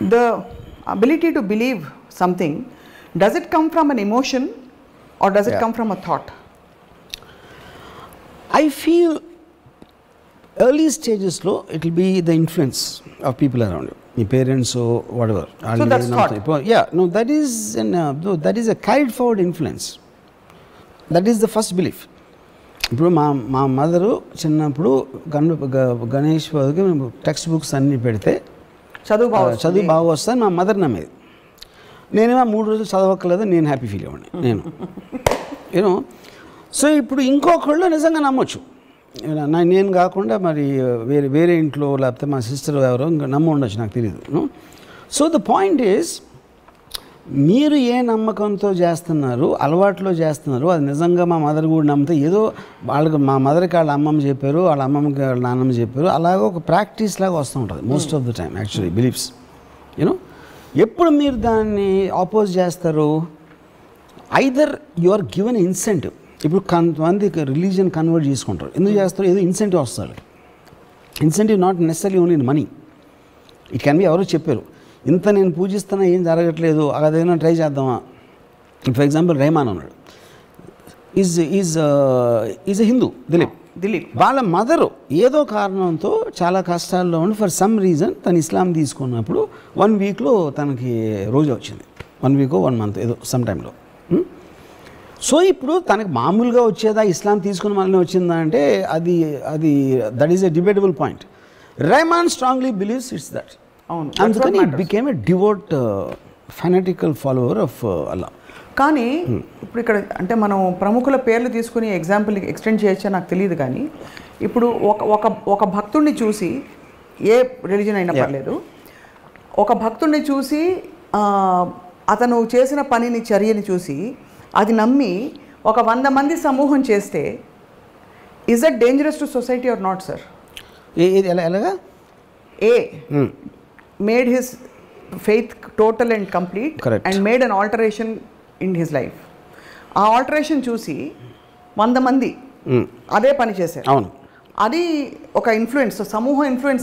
the ability to believe something, does it come from an emotion or does it come from a thought? I feel early stages lo it will be the influence of people around you, your parents or whatever. So that's thought. Yeah, no, that is no, that is a carried forward influence. That is the first belief. ఇప్పుడు మా mother చిన్నప్పుడు Ganesh text books అన్నీ పెడితే చదువు బాగా వస్తాను మా mother నమ్మేది. నేనేమో 3 రోజులు చదవక్కర్లేదు, నేను హ్యాపీ ఫీల్ అవ్వండి నేను. సో ఇప్పుడు ఇంకొకళ్ళు నిజంగా నమ్మొచ్చు, నేను కాకుండా మరి వేరే ఇంట్లో లేకపోతే మా సిస్టర్ ఎవరో ఇంకా నమ్మ ఉండొచ్చు, నాకు తెలియదు. సో ద పాయింట్ ఈజ్, మీరు ఏ నమ్మకంతో చేస్తున్నారు, అలవాట్లో చేస్తున్నారు, అది నిజంగా మా మదర్ కూడా నమ్మితే ఏదో వాళ్ళకి మా మదర్కి వాళ్ళ అమ్మమ్మ చెప్పారు, వాళ్ళ అమ్మమ్మకి వాళ్ళ నాన్నమ్మ చెప్పారు, అలాగే ఒక ప్రాక్టీస్ లాగా వస్తూ ఉంటుంది most of the time actually beliefs. You know ఎప్పుడు మీరు దాన్ని ఆపోజ్ చేస్తారు, either you are given incentive. ఇప్పుడు కొంతమంది రిలీజియన్ కన్వర్ట్ చేసుకుంటారు, ఎందుకు చేస్తారు, ఏదో ఇన్సెంటివ్ వస్తుంది. Incentive not necessary only in money, it can be ఎవరో చెప్పారు, ఇంత నేను పూజిస్తున్నా ఏం జరగట్లేదు, అదేమైనా ట్రై చేద్దామా. ఫర్ ఎగ్జాంపుల్ రెహమాన్ అన్నాడు, ఈజ్ ఎ హిందూ, దిలీప్ వాళ్ళ మదరు ఏదో కారణంతో చాలా కష్టాల్లో ఉండి ఫర్ సమ్ రీజన్ తను ఇస్లాం తీసుకున్నప్పుడు 1 వీక్లో తనకి రోజు వచ్చింది, 1 వీక్ 1 మంత్ ఏదో సమ్ టైంలో. సో ఇప్పుడు తనకి మామూలుగా వచ్చేదా, ఇస్లాం తీసుకున్న మళ్ళీ వచ్చిందా అంటే అది that is a debatable point. Rehman strongly believes it's that. అందుకని it became a devout fanatical follower of Allah. కానీ ఇప్పుడు ఇక్కడ అంటే మనం ప్రముఖుల పేర్లు తీసుకుని ఎగ్జాంపుల్ ఎక్స్టెండ్ చేయొచ్చా నాకు తెలియదు, కానీ ఇప్పుడు ఒక భక్తుడిని చూసి, ఏ రిలీజన్ అయినా పర్లేదు, ఒక భక్తుడిని చూసి అతను చేసిన పనిని, చర్యని చూసి అది నమ్మి ఒక 100 మంది సమూహం చేస్తే is that dangerous to society or not sir? ఎలాగా? ఏ made his faith total and complete. Correct. And made an alteration in his life. ఆ ఆల్టరేషన్ చూసి 100 మంది అదే పని చేశారు. అవును, అది ఒక ఇన్ఫ్లుయెన్స్, సమూహ influence.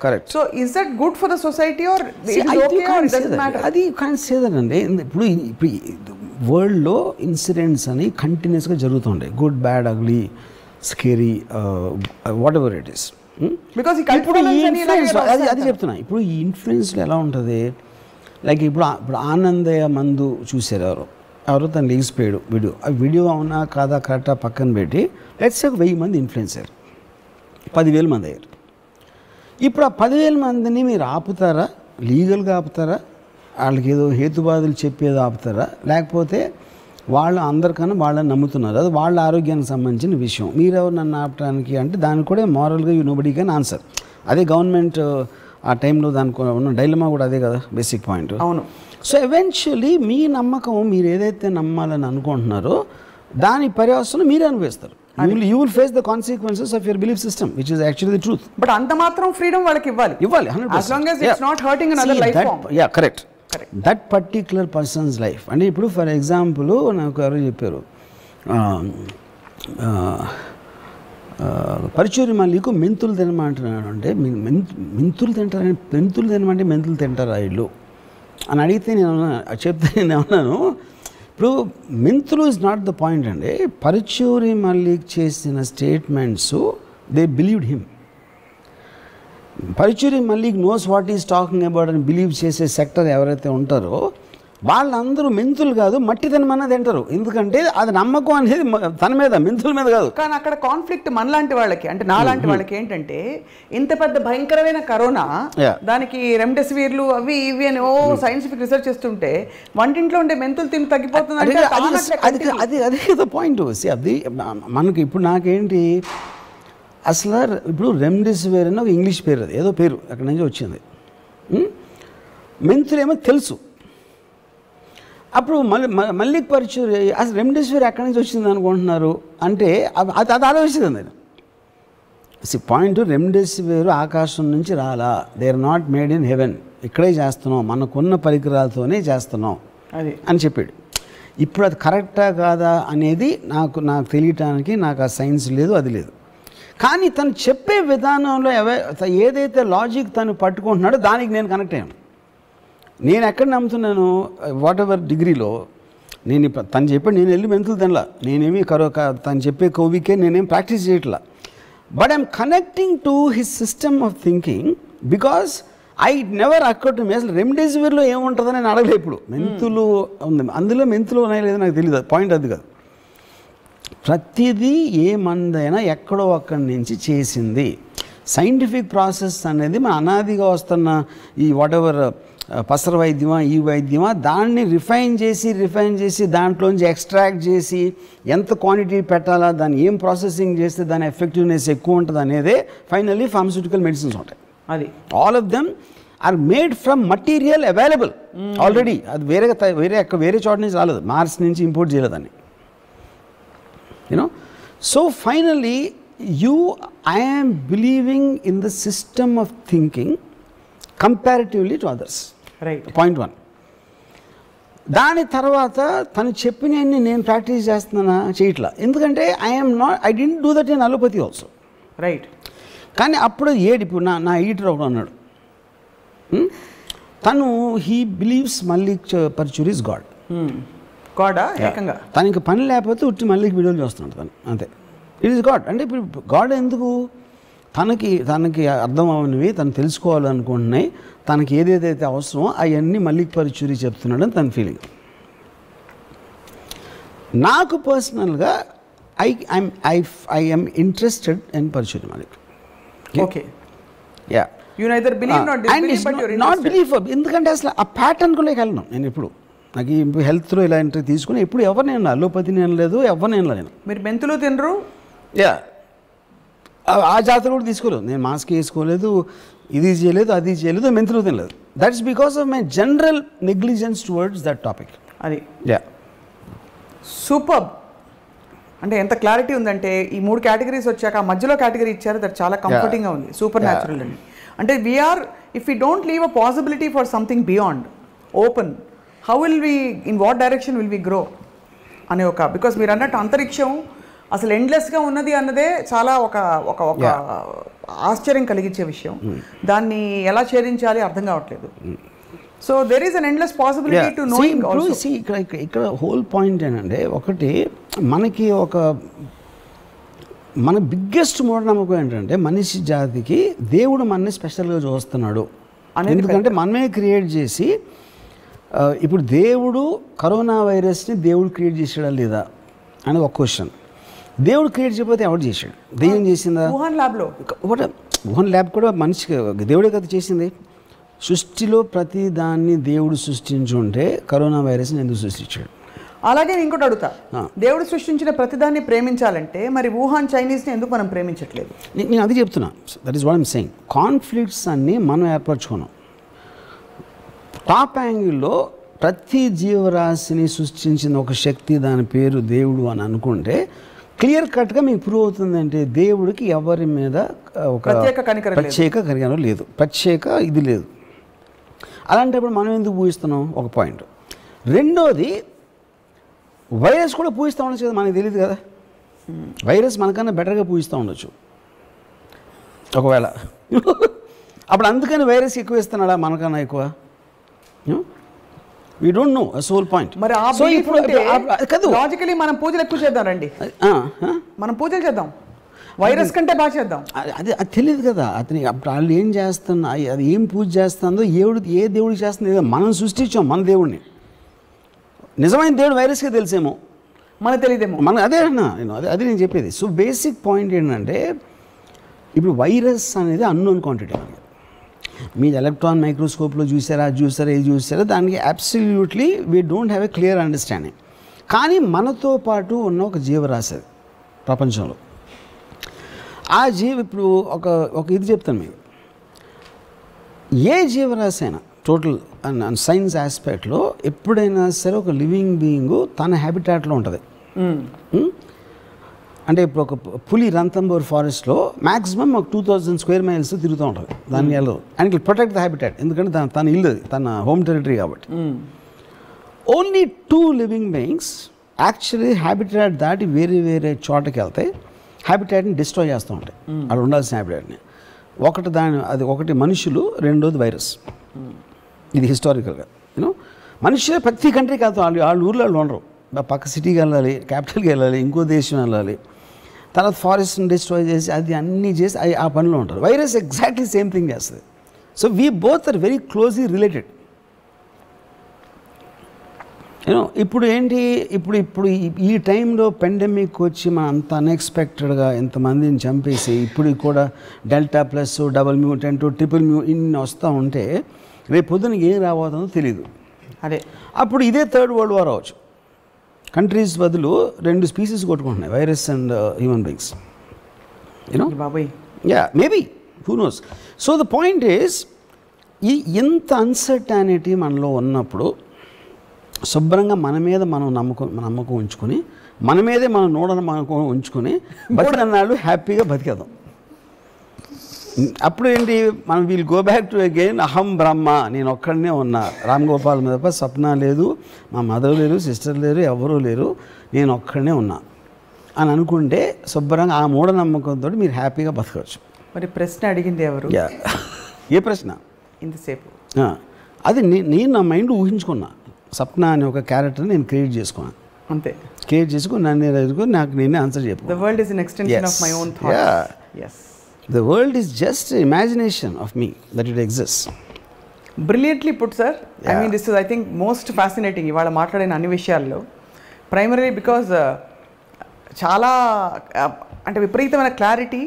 Correct. So is that good for the society or doesn't matter? అది కాన్ సే దట్ అండి. ఇప్పుడు వరల్డ్లో ఇన్సిడెంట్స్ అని కంటిన్యూస్గా జరుగుతుంటాయి, good, bad, ugly, scary, what ever it is. ఇప్పుడు అది చెప్తున్నా. ఇప్పుడు ఈ ఇన్ఫ్లుయెన్స్లో ఎలా ఉంటుంది, లైక్ ఇప్పుడు ఆనందయ్య మందు చూసారు ఎవరో తను లేచిపోయాడు వీడియో, ఆ వీడియో అవునా కాదా కరెక్టా పక్కన పెట్టి లెట్స్ సే 1000 మంది ఇన్ఫ్లుయెన్స్ అయ్యారు, 10,000 మంది అయ్యారు. ఇప్పుడు ఆ 10,000 మందిని మీరు ఆపుతారా, లీగల్గా ఆపుతారా, వాళ్ళకి ఏదో హేతువాదులు చెప్పేదో ఆపుతారా, లేకపోతే వాళ్ళు అందరికన్నా వాళ్ళని నమ్ముతున్నారు, అది వాళ్ళ ఆరోగ్యానికి సంబంధించిన విషయం, మీరెవరు నన్ను ఆపడానికి అంటే దానికి కూడా మారల్గా నోబడీ కెన్ ఆన్సర్. అదే గవర్నమెంట్ ఆ టైంలో దానికి ఉన్న డైలమా కూడా అదే కదా బేసిక్ పాయింట్. అవును. సో ఎవెన్చువల్లీ మీ నమ్మకం, మీరు ఏదైతే నమ్మాలని అనుకుంటున్నారో దాని పర్యవసనం మీరే అనుభవిస్తారు. You will face the consequences of your belief system, which is actually the truth. But అంత మాత్రం ఫ్రీడమ్ వాళ్ళకి ఇవ్వాలి 100%. as long as it's not hurting another life form. Yeah, correct. That particular persons life. అంటే ఇప్పుడు for example నాకు ఎవరో చెప్పారు, పరుచూరి మల్లికు మెంతులు తినమంటున్నాడు అంటే మెంతులు తినమంటే మెంతులు తింటారా ఇల్లు అని అడిగితే నేను అన్నాను, ఇప్పుడు మెంతులు ఇస్ నాట్ ద పాయింట్ అండి. పరుచూరి మల్లిక్ చేసిన statements they believed him. Paruchuri Mallik knows what is talking about అని బిలీవ్ చేసే సెక్టర్ ఎవరైతే ఉంటారో వాళ్ళందరూ మెంతులు కాదు మట్టి తినమన్నా తింటారు, ఎందుకంటే అది నమ్మకం అనేది తన మీద, మెంతుల మీద కాదు. కానీ అక్కడ కాన్ఫ్లిక్ట్ మనలాంటి వాళ్ళకి, అంటే నాలాంటి వాళ్ళకి ఏంటంటే, ఇంత పెద్ద భయంకరమైన కరోనా, దానికి రెమ్డెసివిర్లు అవి ఇవి అని సైంటిఫిక్ రీసెర్చ్ చేస్తుంటే వంటింట్లో ఉండే మెంతులు తిని తగ్గిపోతుంది. అదే పాయింట్. అది మనకి ఇప్పుడు నాకేంటి అసలు ఇప్పుడు రెమ్డెసివిర్ అని ఒక ఇంగ్లీష్ పేరు, అది ఏదో పేరు అక్కడి నుంచి వచ్చింది, మెంతులేమో తెలుసు. అప్పుడు మల్లిక్ పరుచూరి అసలు రెమ్డెసివిర్ ఎక్కడి నుంచి వచ్చింది అనుకుంటున్నారు అంటే అది ఆలోచించింది నేను. పాయింట్, రెమ్డెసివిర్ ఆకాశం నుంచి రాలా, they are not made in heaven, ఇక్కడే చేస్తున్నాం, మనకున్న పరికరాలతోనే చేస్తున్నాం అది అని చెప్పాడు. ఇప్పుడు అది కరెక్టా కాదా అనేది నాకు తెలియటానికి నాకు ఆ సైన్స్ లేదు, అది లేదు. కానీ తను చెప్పే విధానంలో ఏదైతే లాజిక్ తను పట్టుకుంటున్నాడో దానికి నేను కనెక్ట్ అయ్యాను. నేను ఎక్కడ నమ్ముతున్నాను, వాట్ ఎవర్ డిగ్రీలో నేను తను చెప్పాడు, నేను వెళ్ళి మెంతులు తినలా, నేనేమి తను చెప్పే కోవికే నేనేం ప్రాక్టీస్ చేయట్లా. But I'm connecting to his system of thinking because I never occurred to me. అసలు రెమ్డెసివిర్లో ఏముంటుందని నేను అడగలేదు ఇప్పుడు. మెంతులు ఉంది, అందులో మెంతులు ఉన్నాయో లేదో నాకు తెలియదు, పాయింట్ అది కాదు. ప్రతిదీ ఏ మందైనా ఎక్కడో అక్కడి నుంచి చేసింది. సైంటిఫిక్ ప్రాసెస్ అనేది మన అనాదిగా వస్తున్న ఈ వాట్ ఎవర్ పసర వైద్యమా ఈ వైద్యమా దాన్ని రిఫైన్ చేసి దాంట్లోంచి ఎక్స్ట్రాక్ట్ చేసి ఎంత క్వాంటిటీ పెట్టాలా, దాన్ని ఏం ప్రాసెసింగ్ చేస్తే దాని ఎఫెక్టివ్నెస్ ఎక్కువ ఉంటుంది అనేదే ఫైనల్లీ ఫార్మస్యూటికల్ మెడిసిన్స్ ఉంటాయి. అది all of them are made from material available already. అది వేరే చోట నుంచి రాలేదు, మార్స్ నుంచి ఇంపోర్ట్ చేయలేదని. So finally I am believing in the system of thinking comparatively to others. Right. Point 1. దాని తర్వాత తను చెప్పినవన్నీ నేను ప్రాక్టీస్ చేస్తున్నానా చేయట్లా. ఎందుకంటే I didn't do that in allopathy also. Right. కానీ అప్పుడు ఇప్పుడు నా ఈటర్ ఒకడు అన్నాడు, తను he believes Mallik Parchure is God. గాడా ఏకంగా తనకి పని లేకపోతే ఉట్టి మల్లిక్ వీడియోలు చూస్తున్నాడు తను, అంతే. It is God. అంటే ఇప్పుడు గాడ్ ఎందుకు, తనకి అర్థం అవనివి తను తెలుసుకోవాలనుకుంటున్నాయి, తనకి ఏదేదైతే అవసరమో అవన్నీ మల్లిక్ పర్చూరి చెప్తున్నాడని తన ఫీలింగ్. నాకు పర్సనల్గా I am interested in Parchuri Mallik. Okay, yeah, you neither believe not disbelieve but you are not believe. ఎందుకంటే అసలు ఆ ప్యాటర్న్ కూడా వెళ్ళను నేను ఎప్పుడు. నాకు ఈ హెల్త్లో ఇలాంటివి తీసుకుని ఎప్పుడు ఎవరిని అలోపతిని అనలేదు, ఎవరిని అనలేదు. మీరు మెంతులు తినరు? యా, ఆ జాతర కూడా తీసుకోలేదు నేను. మాస్క్ వేసుకోలేదు, ఇది చేయలేదు, అది చేయలేదు, మెంతులు తినలేదు. That's because of my general negligence towards that topic. అది యా, సూపర్. అంటే ఎంత క్లారిటీ ఉందంటే ఈ 3 కేటగిరీస్ వచ్చాక ఆ మధ్యలో కేటగిరీ ఇచ్చారు, దట్ చాలా కంఫర్టింగ్గా ఉంది. సూపర్ న్యాచురల్ అండి. అంటే we are if you don't leave a possibility for something beyond open, how will we, in what direction will we grow అనే ఒక, బికాస్ మీరు అన్నట్టు అంతరిక్షం అసలు ఎండ్లెస్గా ఉన్నది అన్నదే చాలా ఒక ఒక ఒక ఆశ్చర్యం కలిగించే విషయం. దాన్ని ఎలా ఛేదించాలి అర్థం కావట్లేదు. So there is an endless possibility to knowing also. ఇక్కడ హోల్ పాయింట్ ఏంటంటే, ఒకటి మనకి మన బిగ్గెస్ట్ మూఢనమ్మకం ఏంటంటే మనిషి జాతికి దేవుడు మనని స్పెషల్గా చూస్తున్నాడు. ఎందుకంటే మనమే క్రియేట్ చేసి, ఇప్పుడు దేవుడు కరోనా వైరస్ని దేవుడు క్రియేట్ చేసాడా లేదా అని ఒక క్వశ్చన్. దేవుడు క్రియేట్ చేయకపోతే ఎవరు చేశాడు? దెయ్యం చేసిందా? వుహాన్ ల్యాబ్లో. వుహాన్ ల్యాబ్ కూడా మనిషికి దేవుడే కదా చేసింది. సృష్టిలో ప్రతి దాన్ని దేవుడు సృష్టించుంటే కరోనా వైరస్ని ఎందుకు సృష్టించాడు? అలాగే ఇంకోటి అడుగుతా, దేవుడు సృష్టించిన ప్రతిదాన్ని ప్రేమించాలంటే మరి వుహాన్ చైనీస్ని ఎందుకు మనం ప్రేమించట్లేదు? నేను అది చెప్తున్నా. That is what I'm saying. Conflicts అన్నీ మనం ఏర్పరచుకున్నాం. టాప్ యాంగిల్లో ప్రతి జీవరాశిని సృష్టించిన ఒక శక్తి, దాని పేరు దేవుడు అని అనుకుంటే క్లియర్ కట్గా మీకు ప్రూవ్ అవుతుందంటే దేవుడికి ఎవరి మీద ఒక ప్రత్యేక కనికరం లేదు, ప్రత్యేక ఇది లేదు. అలాంటప్పుడు మనం ఎందుకు పూజిస్తున్నాం? ఒక పాయింట్. రెండోది, వైరస్ కూడా పూజిస్తూ ఉండొచ్చు కదా, మనకు తెలియదు కదా. వైరస్ మనకన్నా బెటర్గా పూజిస్తూ ఉండొచ్చు ఒకవేళ. అప్పుడు అందుకని వైరస్ ఎక్కువ ఇస్తున్నాడా మనకన్నా ఎక్కువ? We don't know. That's the whole point. మరి ఆ బిలీఫ్ ఉంటే లాజికలీ మనం పూజలు ఎక్కువ చేద్దాం రండి, మనం పూజలు చేద్దాం, వైరస్ కంటే బాగా చేద్దాం. అది తెలియదు కదా అతనికి. అప్పుడు వాళ్ళు ఏం చేస్తున్నా, అది ఏం పూజ చేస్తుందో, ఏ దేవుడికి చేస్తుందో మనం సృష్టించాం మన దేవుడిని. నిజమైన దేవుడు వైరస్కే తెలిసేమో, మనకు తెలియదేమో. అదే అన్నా అది నేను చెప్పేది. సో బేసిక్ పాయింట్ ఏంటంటే, ఇప్పుడు వైరస్ అనేది అన్నోన్ క్వాంటిటీ. మీరు ఎలక్ట్రాన్ మైక్రోస్కోప్లో చూసారా, ఇది చూసారా, దానికి absolutely we don't have a clear understanding. కానీ మనతో పాటు ఉన్న ఒక జీవరాశి ప్రపంచంలో, ఆ ఇప్పుడు ఒక ఇది చెప్తాను మీకు. ఏ జీవరాశి అయినా టోటల్ సైన్స్ ఆస్పెక్ట్లో ఎప్పుడైనా సరే ఒక లివింగ్ బీయింగ్ తన హ్యాబిటాట్లో ఉంటుంది. అంటే ఇప్పుడు ఒక పులి రంతంబోర్ ఫారెస్ట్లో మ్యాక్సిమం ఒక 2000 స్క్వేర్ మైల్స్ తిరుగుతూ ఉంటుంది. దాన్ని వెళ్ళదు, and it protect the habitat. ఎందుకంటే తన ఇల్లు, తన హోమ్ టెరిటరీ కాబట్టి. Only 2 living beings actually habitat దాటి వేరే చోటకి వెళ్తాయి. హ్యాబిటాట్ని డిస్ట్రాయ్ చేస్తూ ఉంటాయి. అక్కడ ఉండాల్సిన హ్యాబిటాట్ని. ఒకటి మనుషులు, రెండోది వైరస్. ఇది హిస్టారికల్గా యూనో మనుషులే ప్రతి కంట్రీకి వెళ్తాం. వాళ్ళ ఊర్లో వాళ్ళు ఉండరు. పక్క సిటీకి వెళ్ళాలి, క్యాపిటల్కి వెళ్ళాలి, ఇంకో దేశం వెళ్ళాలి, తర్వాత ఫారెస్ట్ని డిస్ట్రాయ్ చేసి అది అన్నీ చేసి ఆ పనిలో ఉంటారు. వైరస్ ఎగ్జాక్ట్లీ సేమ్ థింగ్ చేస్తుంది. So we both are very closely related. You know ఇప్పుడు ఏంటి, ఇప్పుడు ఈ టైంలో పెండమిక్ వచ్చి మనం అంత అన్ఎక్స్పెక్టెడ్గా ఎంతమందిని చంపేసి ఇప్పుడు కూడా delta plus, double mutant, triple ఇన్ని వస్తూ ఉంటే రేపు పొద్దున ఏం రాబోతుందో తెలియదు. అదే అప్పుడు ఇదే థర్డ్ వరల్డ్ వార్ అవ్వచ్చు. కంట్రీస్ బదులు 2 స్పీసీస్ కొట్టుకుంటున్నాయి, virus and human beings. You know బాబాయ్, maybe, who knows. So the point is, ఇంత అన్సర్టానిటీ మనలో ఉన్నప్పుడు శుభ్రంగా మన మీద మనం నమ్మకం ఉంచుకొని, మన మీదే మనం నమ్మకం ఉంచుకొని బతికన్నాళ్ళు హ్యాపీగా బతికేద్దాం. అప్పుడు ఏంటి, మనం we'll go back to again అహం బ్రహ్మ, నేను ఒక్కడనే ఉన్నా, రామ్ గోపాల్ మీద స్వప్న లేదు, మా మదర్ లేరు, సిస్టర్ లేరు, ఎవరూ లేరు, నేను ఒక్కడనే ఉన్నా అని అనుకుంటే శుభ్రంగా ఆ మూఢనమ్మకంతో మీరు హ్యాపీగా బతకవచ్చు. మరి ప్రశ్న అడిగింది ఎవరు? ఏ ప్రశ్న? ఇంతసేపు అది నేను నా మైండ్ ఊహించుకున్నా. సప్న అనే ఒక క్యారెక్టర్ని నేను క్రియేట్ చేసుకున్నాను. అంతే. క్రియేట్ చేసుకుని నన్ను ఎదుర్కొని నాకు నేనే ఆన్సర్ చెప్పాను. The world is an extension of my own thoughts. Yes. The world is just imagination of me that it exists. Brilliantly put, sir. I mean, this is, I think, most fascinating. ఇవాళ మాట్లాడిన అన్ని విషయాల్లో primary because చాలా అంటే విపరీతమైన clarity,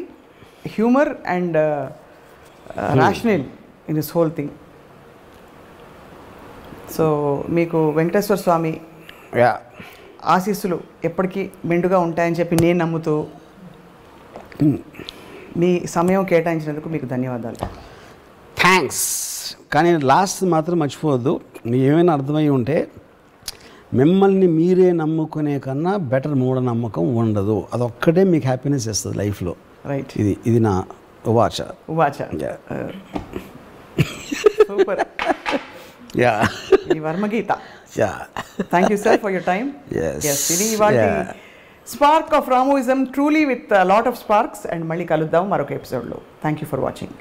humour and rational in this whole thing. So మీకు వెంకటేశ్వర స్వామి ఆశీస్సులు ఎప్పటికీ మెండుగా ఉంటాయని చెప్పి నేను నమ్ముతూ మీ సమయం కేటాయించినందుకు మీకు ధన్యవాదాలు. థ్యాంక్స్. కానీ లాస్ట్ మాత్రం మర్చిపోవద్దు, మీకు ఏమైనా అర్థమై ఉంటే, మిమ్మల్ని మీరే నమ్ముకునే కన్నా బెటర్ మూఢనమ్మకం ఉండదు. అదొక్కటే మీకు హ్యాపీనెస్ ఇస్తుంది లైఫ్లో. రైట్. ఇది నా ఉవాచ. సూపర్. ఈ Varmageeta. Thank you sir for your time. ఇది ఇవాళ spark of Ramuism, truly with lot of sparks. And మళ్ళీ కలుద్దాం మరొక ఎపిసోడ్లో. Thank you for watching.